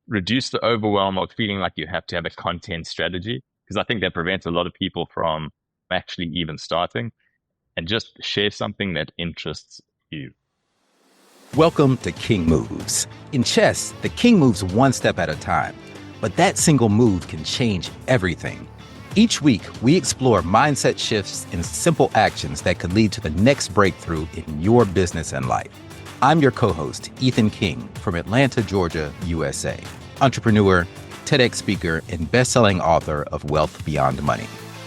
reduce the overwhelm of feeling like you have to have a content strategy, because I think that prevents a lot of people from actually even starting, and just share something that interests you. Welcome to King Moves. In chess, the king moves one step at a time, but that single move can change everything. Each week, we explore mindset shifts and simple actions that could lead to the next breakthrough in your business and life. I'm your co-host, Ethan King, from Atlanta, Georgia, USA. Entrepreneur, TEDx speaker, and best-selling author of Wealth Beyond Money.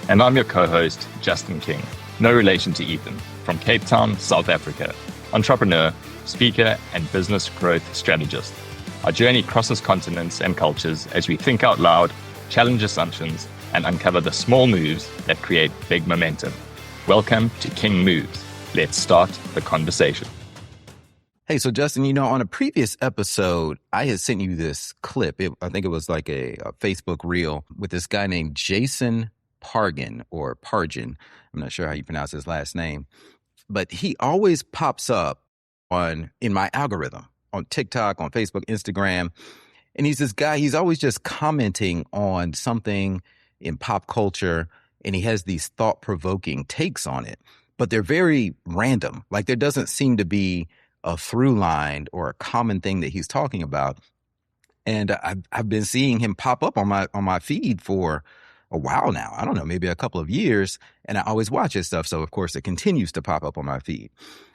And I'm your co-host, Justin King, no relation to Ethan, from Cape Town, South Africa. Entrepreneur, speaker, and business growth strategist. Our journey crosses continents and cultures as we think out loud, challenge assumptions, and uncover the small moves that create big momentum. Welcome to King Moves. Let's start the conversation. Hey, so Justin, on a previous episode, I had sent you this clip. I think it was like a Facebook reel with this guy named Jason Pargin or Pargin. I'm not sure how you pronounce his last name, but he always pops up in my algorithm on TikTok, on Facebook, Instagram. And he's this guy, he's always just commenting on something in pop culture, and he has these thought-provoking takes on it, but they're very random. Like there doesn't seem to be a through line or a common thing that he's talking about. And I've been seeing him pop up on my feed for a while now. I don't know, maybe a couple of years, and I always watch his stuff. So of course it continues to pop up on my feed.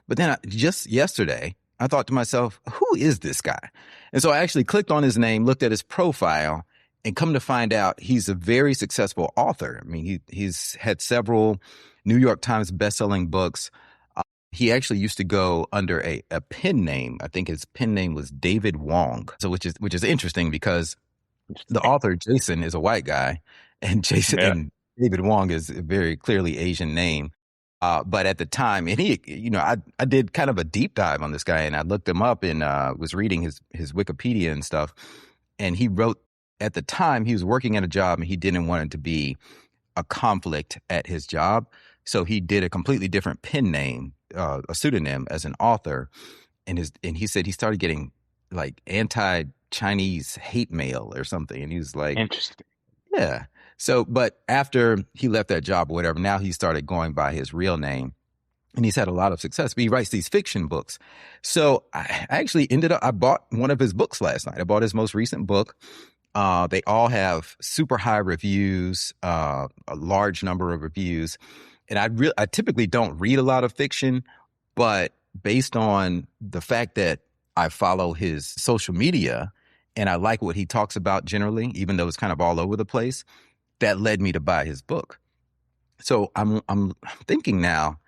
But then just yesterday, I thought to myself, who is this guy? And so I actually clicked on his name, looked at his profile, and come to find out he's a very successful author. I mean, he's had several New York Times bestselling books. He actually used to go under a pen name. I think his pen name was David Wong. So which is interesting because the author Jason is a white guy, and and David Wong is a very clearly Asian name. But at the time, and I did kind of a deep dive on this guy, and I looked him up and was reading his Wikipedia and stuff. And he wrote, at the time, he was working at a job and he didn't want it to be a conflict at his job. So he did a completely different pen name, a pseudonym as an author. And he said he started getting like anti-Chinese hate mail or something. And he was like, interesting. Yeah. So, but after he left that job or whatever, now he started going by his real name, and he's had a lot of success. But he writes these fiction books. So I actually I bought one of his books last night. I bought his most recent book. They all have super high reviews, a large number of reviews. And I typically don't read a lot of fiction, but based on the fact that I follow his social media and I like what he talks about generally, even though it's kind of all over the place, that led me to buy his book. So I'm thinking now,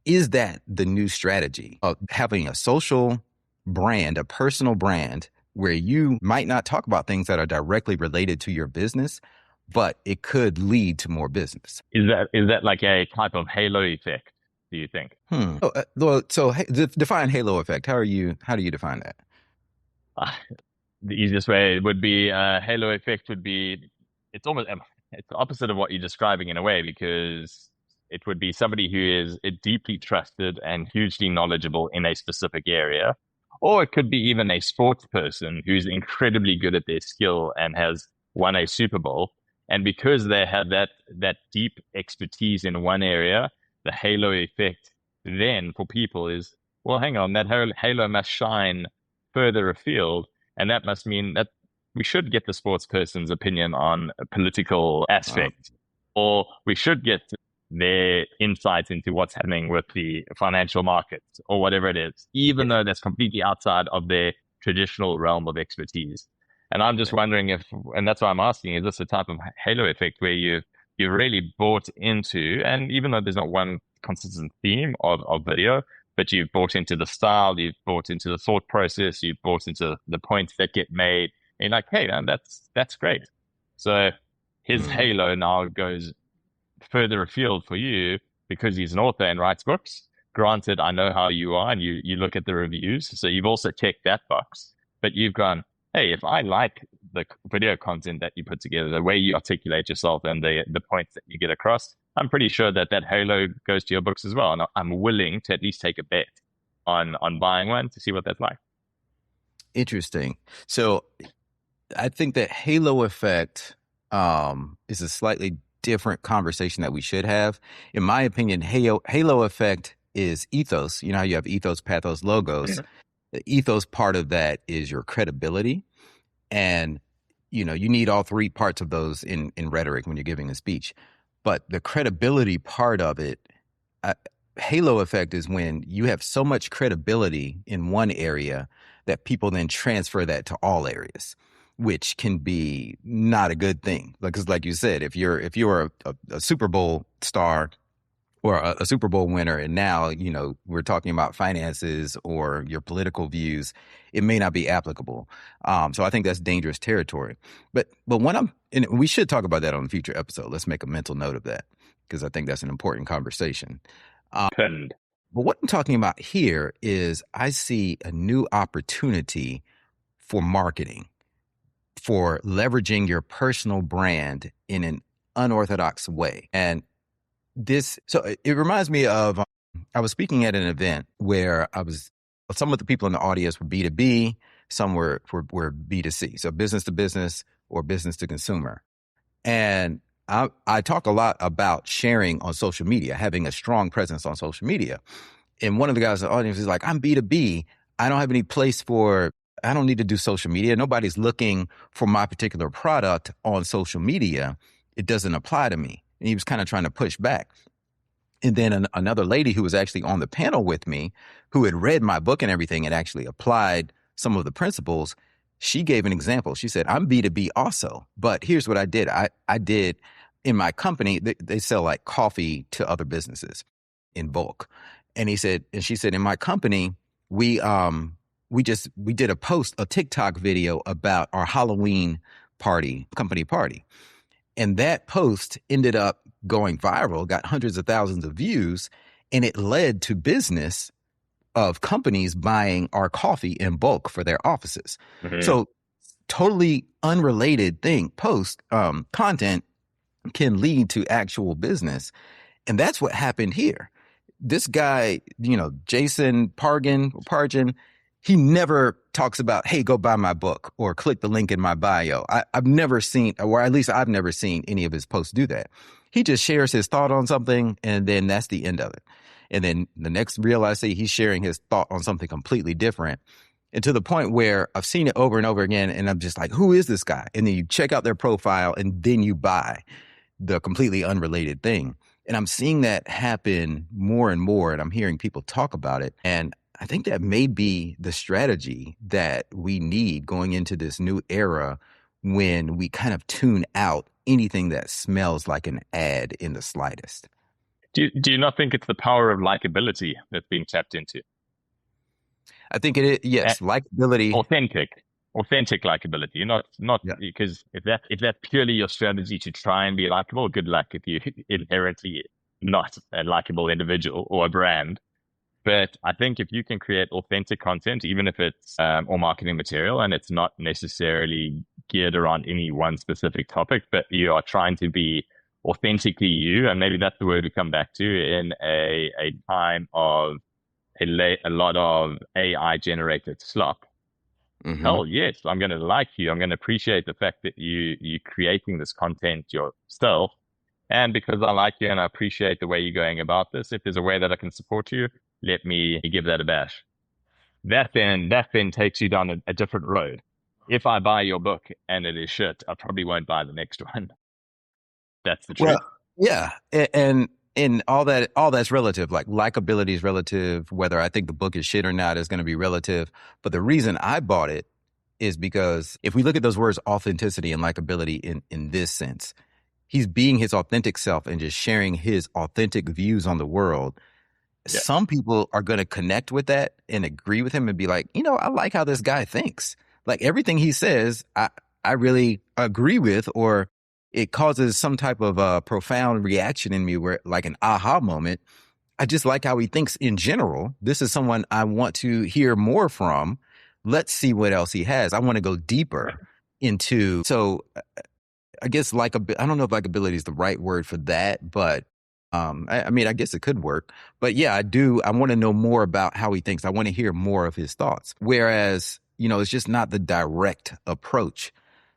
is that the new strategy of having a social brand, a personal brand, where you might not talk about things that are directly related to your business, but it could lead to more business? Is that like a type of halo effect, do you think? Define halo effect. How do you define that? The easiest way would be halo effect would be it's the opposite of what you're describing in a way, because it would be somebody who is deeply trusted and hugely knowledgeable in a specific area, or it could be even a sports person who's incredibly good at their skill and has won a Super Bowl, and because they have that deep expertise in one area, the halo effect then for people is, well, hang on, that halo must shine further afield. And that must mean that we should get the sports person's opinion on a political aspect, or we should get their insights into what's happening with the financial markets or whatever it is, even though that's completely outside of their traditional realm of expertise. And I'm just wondering and that's why I'm asking, is this a type of halo effect where you really bought into, and even though there's not one consistent theme of video, but you've bought into the style, you've bought into the thought process, you've bought into the points that get made, and you're like, hey, man, that's great. So his halo now goes further afield for you because he's an author and writes books. Granted, I know how you are, and you look at the reviews, so you've also checked that box. But you've gone, hey, if I like the video content that you put together, the way you articulate yourself and the points that you get across, I'm pretty sure that halo goes to your books as well. And I'm willing to at least take a bet on buying one to see what that's like. Interesting. So I think that halo effect is a slightly different conversation that we should have. In my opinion, halo effect is ethos. You know how you have ethos, pathos, logos. The ethos part of that is your credibility. And, you need all three parts of those in rhetoric when you're giving a speech. But the credibility part of it, uh, halo effect is when you have so much credibility in one area that people then transfer that to all areas, which can be not a good thing. Because, like you said, if you're a Super Bowl star or a Super Bowl winner, and now we're talking about finances or your political views, it may not be applicable. So I think that's dangerous territory. But when and we should talk about that on a future episode. Let's make a mental note of that because I think that's an important conversation. Pinned. But what I'm talking about here is I see a new opportunity for marketing, for leveraging your personal brand in an unorthodox way. And it reminds me of, I was speaking at an event where some of the people in the audience were B2B, some were B2C. So business to business or business to consumer. And I talk a lot about sharing on social media, having a strong presence on social media. And one of the guys in the audience is like, I'm B2B. I don't have any place I don't need to do social media. Nobody's looking for my particular product on social media. It doesn't apply to me. And he was kind of trying to push back. And then another lady who was actually on the panel with me, who had read my book and everything and actually applied some of the principles, she gave an example. She said, I'm B2B also, but here's what I did. I did in my company, they sell like coffee to other businesses in bulk. And she said, in my company, we did a TikTok video about our Halloween company party. And that post ended up going viral, got hundreds of thousands of views, and it led to business of companies buying our coffee in bulk for their offices. Mm-hmm. So totally unrelated content can lead to actual business. And that's what happened here. This guy, Jason Pargin, he never talks about, hey, go buy my book or click the link in my bio. I've never seen, or at least I've never seen any of his posts do that. He just shares his thought on something, and then that's the end of it. And then the next reel I see, he's sharing his thought on something completely different. And to the point where I've seen it over and over again, and I'm just like, who is this guy? And then you check out their profile, and then you buy the completely unrelated thing. And I'm seeing that happen more and more, and I'm hearing people talk about it. And I think that may be the strategy that we need going into this new era when we kind of tune out anything that smells like an ad in the slightest. Do you not think it's the power of likability that's being tapped into? I think it is, yes, likability. Authentic likability. Not Yeah. Because if that's purely your strategy to try and be likable, good luck if you inherently not a likable individual or a brand. But I think if you can create authentic content, even if it's or marketing material, and it's not necessarily geared around any one specific topic, but you are trying to be authentically you, and maybe that's the word we come back to in a time of a lot of AI generated slop. Mm-hmm. Oh yes, I'm going to like you. I'm going to appreciate the fact that you creating this content yourself. And because I like you and I appreciate the way you're going about this, if there's a way that I can support you, let me give that a bash. That then takes you down a different road. If I buy your book and it is shit, I probably won't buy the next one. That's the truth. Well, yeah, and all that's relative. Like likability is relative. Whether I think the book is shit or not is going to be relative. But the reason I bought it is because if we look at those words, authenticity and likability in this sense, he's being his authentic self and just sharing his authentic views on the world. Yeah. Some people are going to connect with that and agree with him and be like, I like how this guy thinks. Like everything he says, I really agree with, or it causes some type of profound reaction in me where like an aha moment. I just like how he thinks in general. This is someone I want to hear more from. Let's see what else he has. I want to go deeper into. So I guess I don't know if likability is the right word for that, but I mean, I guess it could work. But yeah, I want to know more about how he thinks. I want to hear more of his thoughts. Whereas, it's just not the direct approach.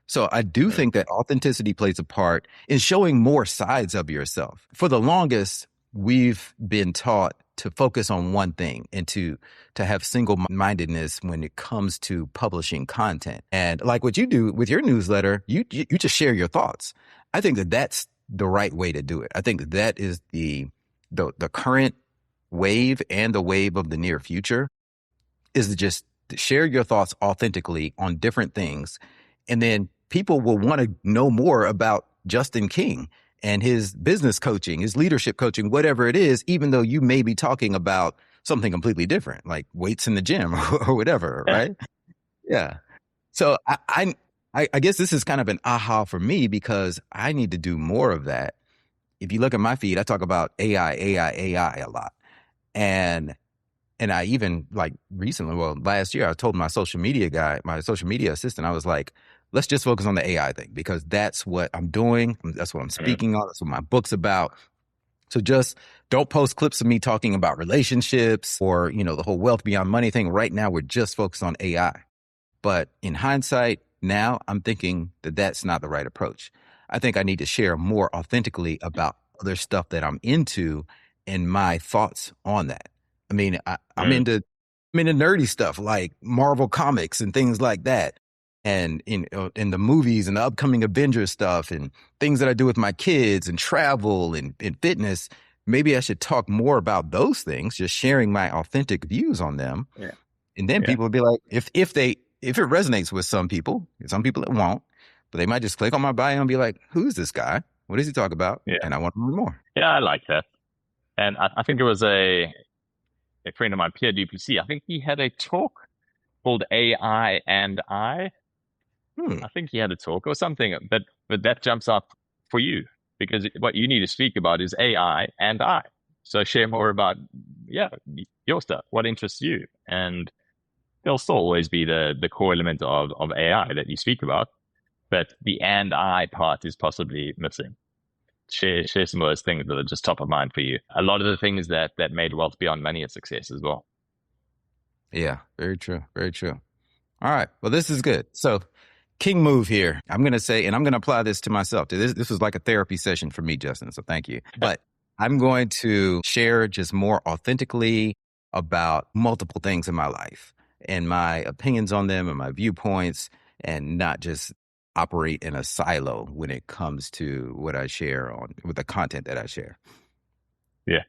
So I do Mm, think that authenticity plays a part in showing more sides of yourself. For the longest, we've been taught to focus on one thing and to have single-mindedness when it comes to publishing content. And like what you do with your newsletter, you just share your thoughts. I think that that's the right way to do it. I think that that is the current wave and the wave of the near future is to just share your thoughts authentically on different things. And then people will want to know more about Justin King and his business coaching, his leadership coaching, whatever it is, even though you may be talking about something completely different, like weights in the gym or whatever, yeah. right? Yeah. So I guess this is kind of an aha for me because I need to do more of that. If you look at my feed, I talk about AI a lot. And I even like recently, well, last year, I told my social media guy, my social media assistant, I was like, let's just focus on the AI thing because that's what I'm doing. That's what I'm Mm, speaking on. That's what my book's about. So just don't post clips of me talking about relationships or, the whole wealth beyond money thing. Right now, we're just focused on AI. But in hindsight, now I'm thinking that that's not the right approach. I think I need to share more authentically about other stuff that I'm into and my thoughts on that. I mean, mm, I'm into nerdy stuff like Marvel comics and things like that. And in the movies and the upcoming Avengers stuff and things that I do with my kids and travel and fitness, maybe I should talk more about those things, just sharing my authentic views on them. yeah. And then Yeah. people will be like, if it resonates with some people it won't, but they might just click on my bio and be like, who's this guy? What does he talk about? Yeah. And I want to learn more. Yeah. I like that. And I think it was a friend of mine, Pierre Duplessis. I think he had a talk called AI and I. Hmm. I think he had a talk or something, but that jumps up for you because what you need to speak about is AI and I. So share more about yeah your stuff, what interests you, and there'll still always be the core element of AI that you speak about, but the and I part is possibly missing. Share some of those things that are just top of mind for you. A lot of the things that made wealth beyond money a success as well. Yeah, very true. Very true. All right. Well, this is good. So, king move here. I'm going to say, and I'm going to apply this to myself. This was like a therapy session for me, Justin. So, thank you. But I'm going to share just more authentically about multiple things in my life and my opinions on them and my viewpoints, and not just operate in a silo when it comes to what I share on with the content that I share. Yeah.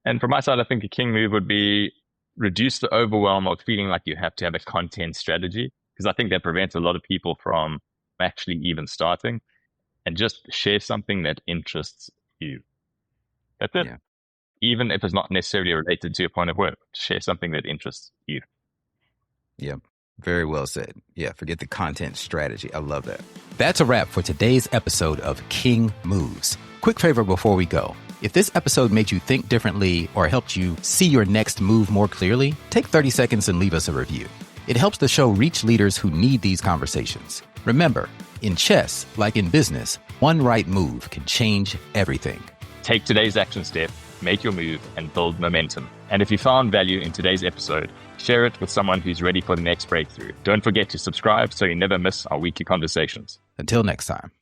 And from my side, I think a king move would be reduce the overwhelm of feeling like you have to have a content strategy, because I think that prevents a lot of people from actually even starting, and just share something that interests you. That's it. Yeah. Even if it's not necessarily related to your point of work, share something that interests you. Yeah. Very well said. Yeah, forget the content strategy. I love that. That's a wrap for today's episode of King Moves. Quick favor before we go. If this episode made you think differently or helped you see your next move more clearly, take 30 seconds and leave us a review. It helps the show reach leaders who need these conversations. Remember, in chess, like in business, one right move can change everything. Take today's action step, make your move, and build momentum. And if you found value in today's episode, share it with someone who's ready for the next breakthrough. Don't forget to subscribe so you never miss our weekly conversations. Until next time.